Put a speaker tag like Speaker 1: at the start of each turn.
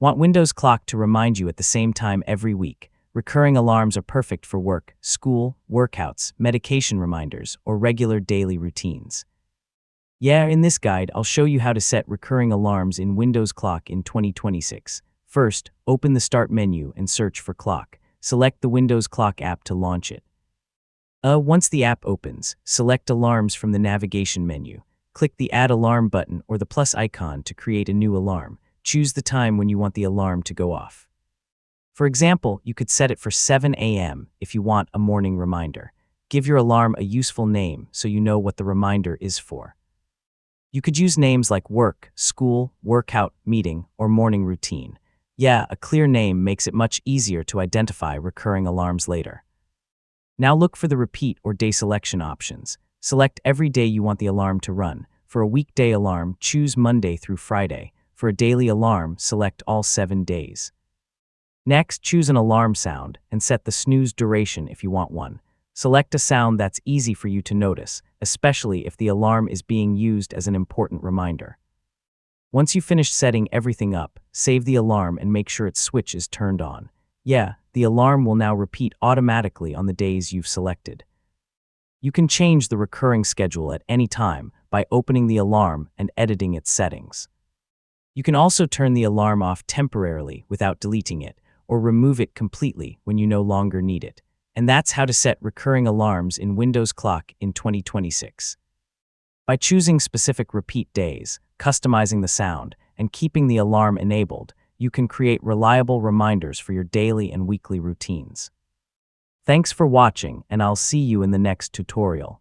Speaker 1: Want Windows Clock to remind you at the same time every week? Recurring alarms are perfect for work, school, workouts, medication reminders, or regular daily routines. Yeah, in this guide, I'll show you how to set recurring alarms in Windows Clock in 2026. First, open the Start menu and search for Clock. Select the Windows Clock app to launch it. Once the app opens, select Alarms from the navigation menu. Click the Add Alarm button or the plus icon to create a new alarm. Choose the time when you want the alarm to go off. For example, you could set it for 7 a.m. if you want a morning reminder. Give your alarm a useful name so you know what the reminder is for. You could use names like work, school, workout, meeting, or morning routine. Yeah, a clear name makes it much easier to identify recurring alarms later. Now look for the repeat or day selection options. Select every day you want the alarm to run. For a weekday alarm, choose Monday through Friday. For a daily alarm, select all 7 days. Next, choose an alarm sound and set the snooze duration if you want one. Select a sound that's easy for you to notice, especially if the alarm is being used as an important reminder. Once you finish setting everything up, save the alarm and make sure its switch is turned on. Yeah, the alarm will now repeat automatically on the days you've selected. You can change the recurring schedule at any time by opening the alarm and editing its settings. You can also turn the alarm off temporarily without deleting it, or remove it completely when you no longer need it. And that's how to set recurring alarms in Windows Clock in 2026. By choosing specific repeat days, customizing the sound, and keeping the alarm enabled, you can create reliable reminders for your daily and weekly routines. Thanks for watching, and I'll see you in the next tutorial.